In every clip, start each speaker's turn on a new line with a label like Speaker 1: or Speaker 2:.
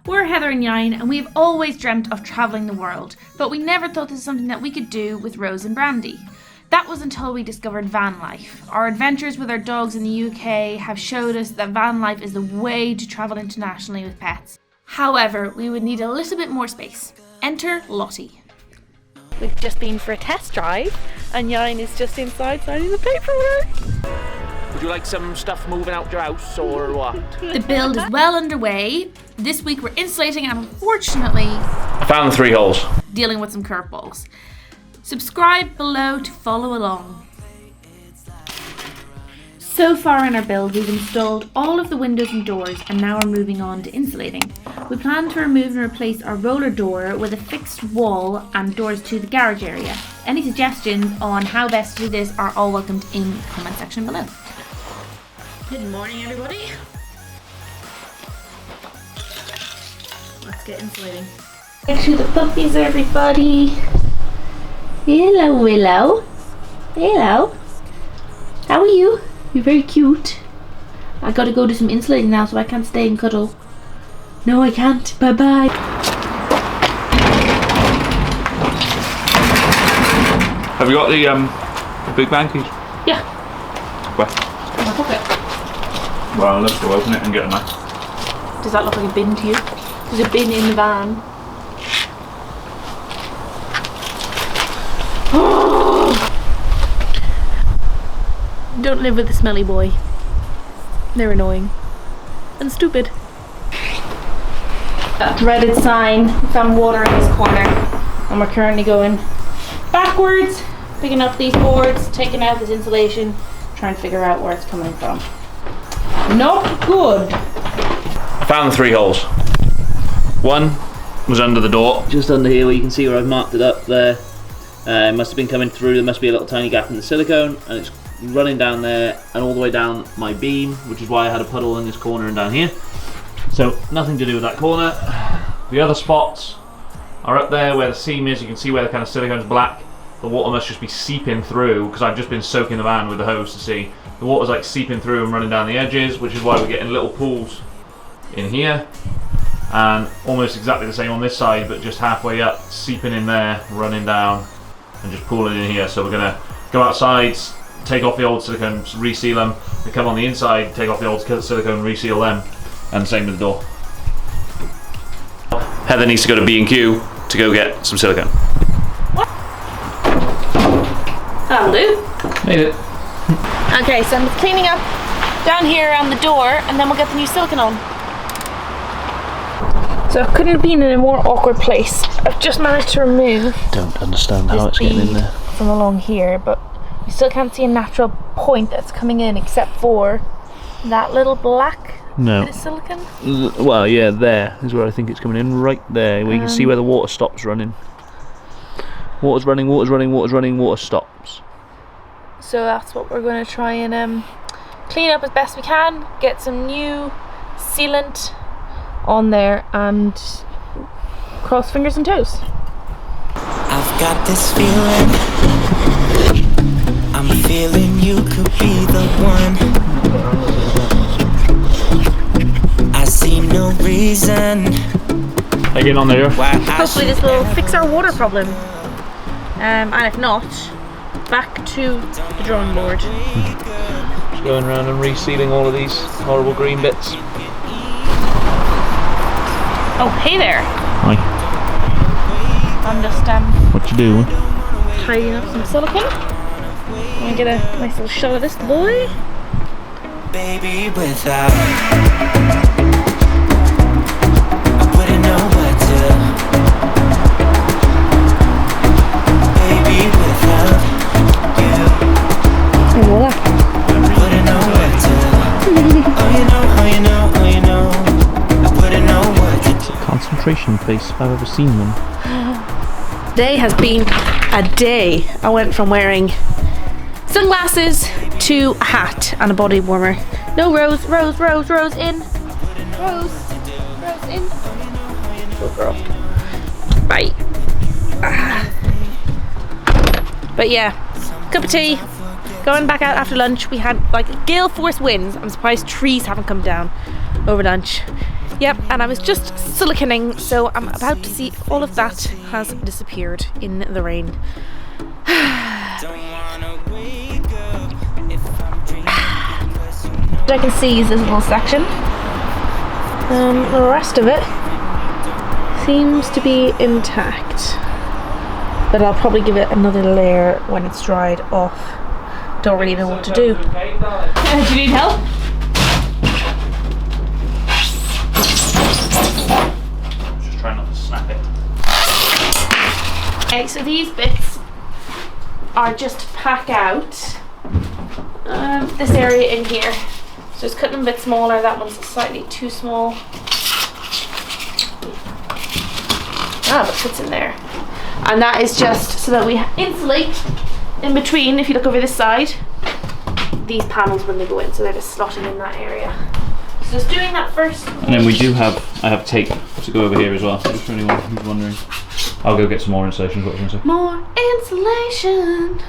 Speaker 1: We're Heather and Yine, and we've always dreamt of travelling the world, but we never thought this was something that we could do with Rose and Brandy. That was until we discovered van life. Our adventures with our dogs in the UK have showed us that van life is the way to travel internationally with pets. However, we would need a little bit more space. Enter Lottie.
Speaker 2: We've just been for a test drive, and Yine is just inside signing the paperwork.
Speaker 3: Would you like some stuff moving out your house or what?
Speaker 1: The build is well underway. This week we're insulating and unfortunately
Speaker 3: I found the 3 holes.
Speaker 1: dealing with some curveballs. Subscribe below to follow along. So far in our build we've installed all of the windows and doors and now we're moving on to insulating. We plan to remove and replace our roller door with a fixed wall and doors to the garage area. Any suggestions on how best to do this are all welcomed in the comment section below. Good morning everybody. Let's get insulating. To the puppies everybody. Hello Willow. Hello. How are you? You're very cute. I gotta go do some insulating now so I can't stay and cuddle. No I can't. Bye bye.
Speaker 3: Have you got the big van keys?
Speaker 1: Yeah.
Speaker 3: Where?
Speaker 1: In my pocket.
Speaker 3: Well, let's go open it and get a knife.
Speaker 1: Does that look like a bin to you? There's a bin in the van. Don't live with the smelly boy. They're annoying. And stupid. That dreaded sign. We found water in this corner. And we're currently going backwards. Picking up these boards, taking out this insulation, trying to figure out where it's coming from. Not good.
Speaker 3: I found the 3 holes. One was under the door.
Speaker 4: Just under here where you can see where I've marked it up there. It must have been coming through, there must be a little tiny gap in the silicone and it's running down there and all the way down my beam, which is why I had a puddle in this corner and down here. So nothing to do with that corner. The other spots are up there where the seam is. You can see where the kind of silicone's black. The water must just be seeping through because I've just been soaking the van with the hose to see. The water's like seeping through and running down the edges, which is why we're getting little pools in here. And almost exactly the same on this side, but just halfway up, seeping in there, running down, and just pooling in here. So we're gonna go outside, take off the old silicone, reseal them, and come on the inside, take off the old silicone, reseal them, and the same with the door. Heather needs to go to B&Q to go get some silicone.
Speaker 1: That'll do.
Speaker 3: Made it.
Speaker 2: Okay, so I'm cleaning up down here around the door, and then we'll get the new silicone on. So I couldn't have been in a more awkward place. I've just managed to remove.
Speaker 4: Don't understand how it's getting in there.
Speaker 2: From along here, but we still can't see a natural point that's coming in except for that little black bit of silicone.
Speaker 4: Well, yeah, there is where I think it's coming in. Right there, where you can see where the water stops running. Water's running, water's running, water's running, water stops.
Speaker 2: So that's what we're going to try and clean up as best we can, get some new sealant on there and cross fingers and toes.
Speaker 5: I've got this feeling, I'm feeling you could be the one. I see no reason.
Speaker 3: How you getting on there?
Speaker 2: Hopefully this will fix our water problem. And if not, back to the drawing board.
Speaker 4: Just going around and resealing all of these horrible green bits.
Speaker 2: Oh, hey there.
Speaker 4: Hi.
Speaker 2: I'm just
Speaker 4: What you doing?
Speaker 2: tidying up some silicone. I'm gonna get a nice little shot of this boy.
Speaker 5: Baby, without I wouldn't know what to. Baby, without you
Speaker 2: And voila.
Speaker 5: wouldn't know what to. Oh, you know, oh, you know, oh, you know, I wouldn't know what to do.
Speaker 4: Concentration face, if I've ever seen one.
Speaker 2: Today has been a day. I went from wearing sunglasses to a hat and a body warmer. No Rose, Rose, Rose, Rose in. Rose, Rose in. Good girl. Bye. But yeah, cup of tea. Going back out after lunch. We had like gale force winds. I'm surprised trees haven't come down over lunch. Yep, and I was just siliconing, so I'm about to see all of that has disappeared in the rain. What I can see is this little section. The rest of it seems to be intact, but I'll probably give it another layer when it's dried off. Don't really know what to do.
Speaker 1: Do you need help?
Speaker 3: Just try not to snap it.
Speaker 1: Okay, so these bits are just to pack out this area in here. So just cut them a bit smaller. That one's slightly too small. But it fits in there. And that is just so that we insulate in between, if you look over this side, these panels when they go in. So they're just slotting in that area. So just doing that first.
Speaker 3: And then I have tape to go over here as well, just for anyone who's wondering. I'll go get some more insulation, is what I was going to say.
Speaker 1: More insulation.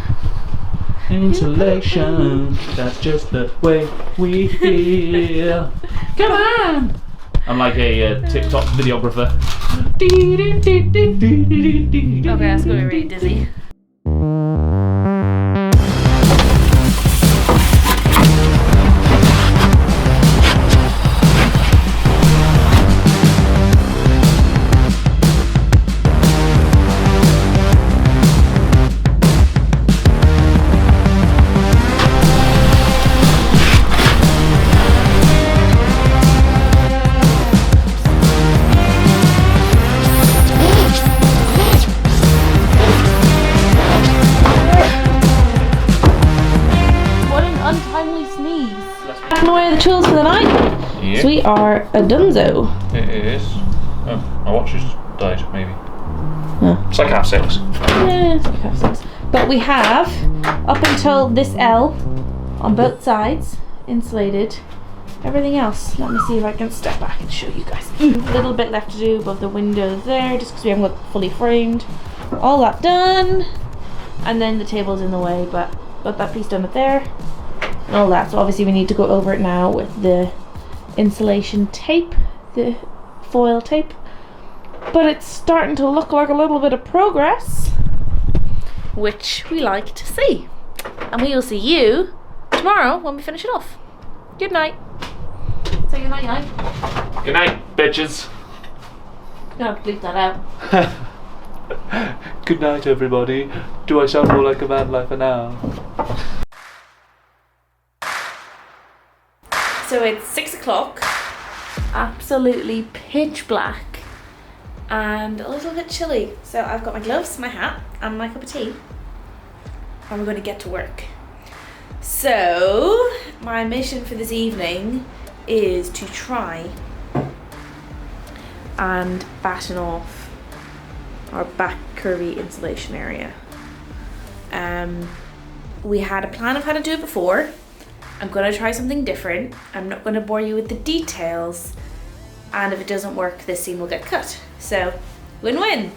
Speaker 3: Insulation, that's just the way we feel. Come on! I'm like a TikTok videographer.
Speaker 1: Okay, that's going to be really dizzy.
Speaker 2: Packing away the tools for the night.
Speaker 3: Yeah.
Speaker 2: So we are a dunzo.
Speaker 3: It is. Oh, my watch has died, maybe.
Speaker 2: Huh.
Speaker 3: It's like 6:30.
Speaker 2: Yeah, it's like 6:30. But we have, up until this L, on both sides, insulated everything else. Let me see if I can step back and show you guys. A little bit left to do above the windows there, just because we haven't got fully framed. All that done. And then the table's in the way, but got that piece done up there. And all that, so obviously we need to go over it now with the insulation tape, the foil tape, but it's starting to look like a little bit of progress, which we like to see, and we will see you tomorrow when we finish it off. Good night. Say good night, night.
Speaker 3: Good night, bitches.
Speaker 2: No, bleep that out.
Speaker 3: Good night, everybody. Do I sound more like a van lifer now?
Speaker 2: So it's 6 o'clock, absolutely pitch black and a little bit chilly. So I've got my gloves, my hat and my cup of tea, and we're going to get to work. So my mission for this evening is to try and batten off our back curvy insulation area. We had a plan of how to do it before. I'm going to try something different. I'm not going to bore you with the details, and if it doesn't work, this seam will get cut. So, win-win.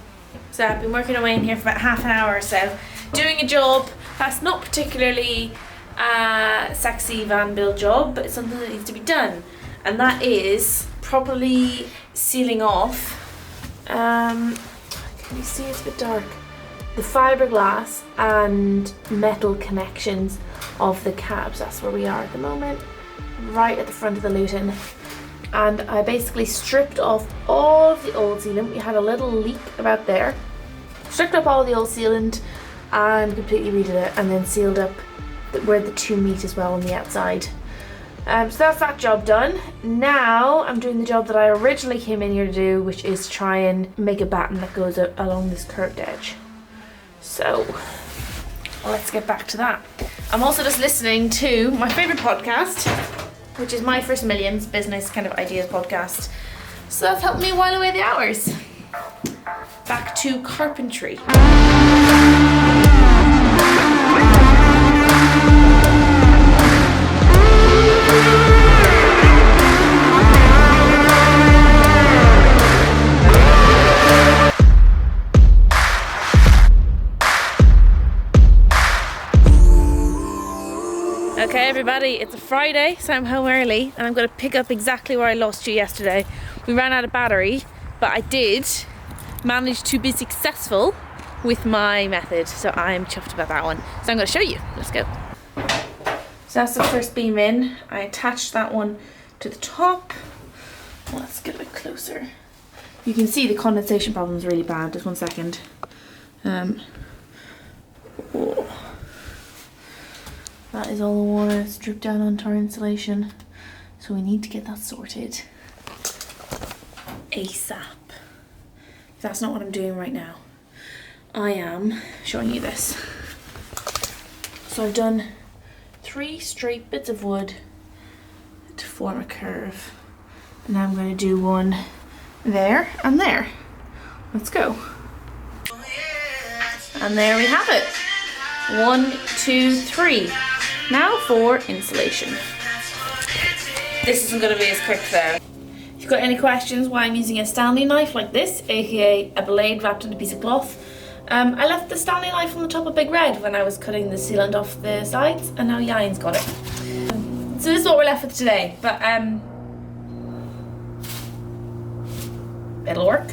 Speaker 2: So I've been working away in here for about half an hour or so, doing a job that's not particularly a sexy van build job, but it's something that needs to be done, and that is properly sealing off. Can you see it's a bit dark? The fiberglass and metal connections of the cabs. That's where we are at the moment, right at the front of the Luton. And I basically stripped off all of the old sealant. We had a little leak about there. Stripped up all of the old sealant and completely redid it, and then sealed up where the two meet as well on the outside. So that's that job done. Now I'm doing the job that I originally came in here to do, which is try and make a batten that goes along this curved edge. So let's get back to that. I'm also just listening to my favourite podcast, which is My First Millions business kind of ideas podcast. So that's helped me while away the hours. Back to carpentry. Okay, everybody, it's a Friday, so I'm home early and I'm going to pick up exactly where I lost you yesterday. We ran out of battery, but I did manage to be successful with my method, so I'm chuffed about that one. So I'm going to show you. Let's go. So that's the first beam in. I attached that one to the top. Let's get a bit closer. You can see the condensation problem is really bad. Just 1 second. Whoa. That is all the water that's dripped down onto our insulation. So we need to get that sorted ASAP. That's not what I'm doing right now. I am showing you this. So I've done 3 straight bits of wood to form a curve. And now I'm going to do one there and there. Let's go. And there we have it. 1, 2, 3. Now for insulation. This isn't going to be as quick though. If you've got any questions why I'm using a Stanley knife like this, aka a blade wrapped in a piece of cloth, I left the Stanley knife on the top of Big Red when I was cutting the sealant off the sides, and now Yain's got it. So this is what we're left with today, but it'll work.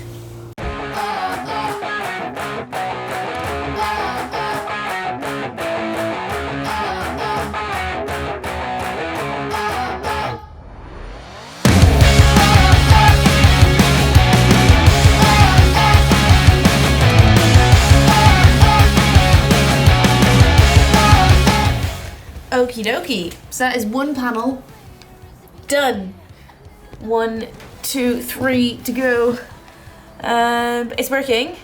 Speaker 2: Okie dokie. So that is one panel done. 1, 2, 3 to go. It's working,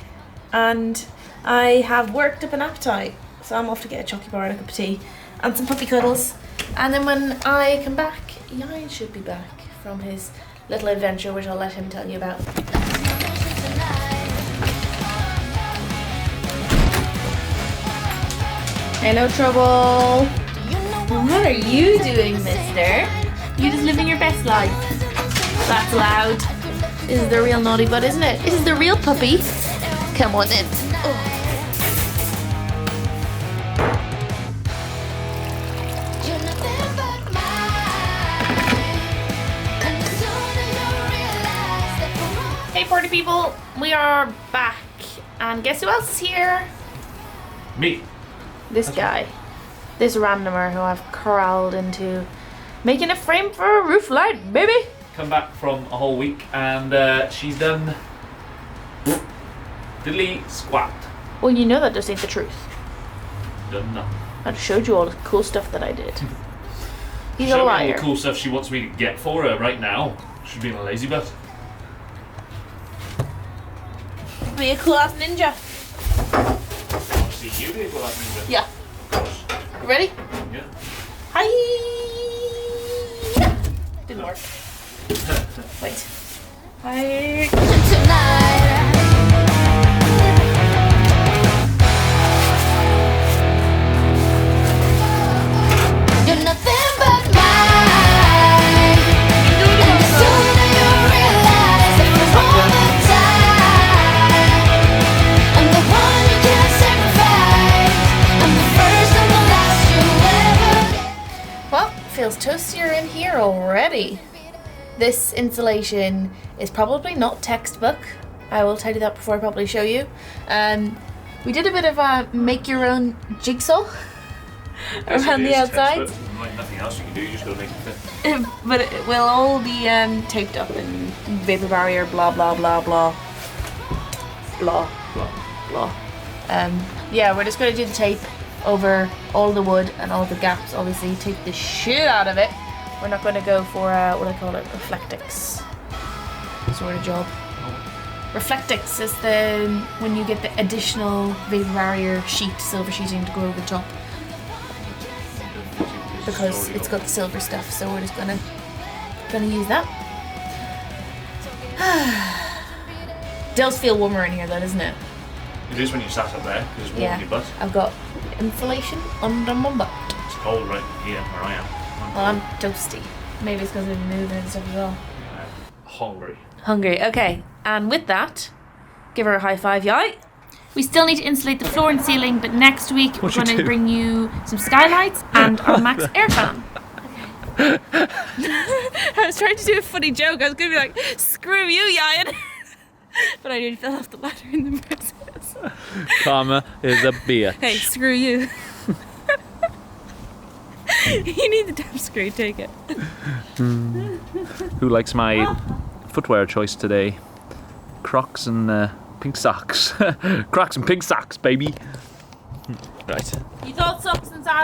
Speaker 2: and I have worked up an appetite. So I'm off to get a chocolate bar and a cup of tea and some puppy cuddles. And then when I come back, Yain should be back from his little adventure, which I'll let him tell you about. Hello, Trouble. What are you doing, mister? You just living your best life. That's loud. This is the real naughty butt, isn't it? This is the real puppy. Come on in. Oh. Hey party people, we are back. And guess who else is here?
Speaker 3: Me.
Speaker 2: This guy. This randomer who I've corralled into making a frame for a roof light, baby.
Speaker 3: Come back from a whole week and she's done diddly squat.
Speaker 2: Well, you know that just ain't the truth.
Speaker 3: Done nothing.
Speaker 2: I just showed you all the cool stuff that I did. He's
Speaker 3: Show
Speaker 2: a
Speaker 3: me all
Speaker 2: liar.
Speaker 3: the cool stuff she wants me to get for her right now. She's being a lazy butt.
Speaker 2: Be a cool ass ninja.
Speaker 3: See you be a cool ass ninja.
Speaker 2: Yeah. You ready?
Speaker 3: Yeah.
Speaker 2: Hi. Didn't work. Wait. Hi.
Speaker 6: You're nothing but mine. And the sooner you realize that for all the time, I'm the one you can't sacrifice. I'm the first and the last you ever.
Speaker 2: Well, feels toastier in here already. This insulation is probably not textbook. I will tell you that before I probably show you. We did a bit of a make your own jigsaw around the outside.
Speaker 3: Like nothing else you can do, you just gotta make it fit.
Speaker 2: But it will all be taped up in vapor barrier, blah blah blah blah. Blah blah. Yeah, we're just gonna do the tape over all the wood and all the gaps, obviously tape the shit out of it. We're not gonna go for what I call it, reflectix sort of job. Reflectix is when you get the additional vapor barrier sheet, silver sheeting to go over the top. Because it's got the silver stuff, so we're just gonna use that. Does feel warmer in here though, doesn't it?
Speaker 3: It is when you sat up there, because it's warm
Speaker 2: Yeah.
Speaker 3: in your butt.
Speaker 2: I've got insulation under my butt.
Speaker 3: It's cold right here where I am.
Speaker 2: Well, I'm toasty. Maybe it's because we've been moving and stuff as well.
Speaker 3: Hungry.
Speaker 2: Hungry, okay. And with that, give her a high five, yay.
Speaker 1: We still need to insulate the floor and ceiling, but next week we're going to bring you some skylights and our max air fan.
Speaker 2: I was trying to do a funny joke. I was going to be like, screw you, Ian. But I nearly fell off the ladder in the process.
Speaker 3: Karma is a bitch.
Speaker 2: Hey, screw you. You need the damn screw, take it.
Speaker 3: Who likes my footwear choice today? Crocs and pink socks. Crocs and pink socks, baby. Right.
Speaker 1: You thought socks and socks.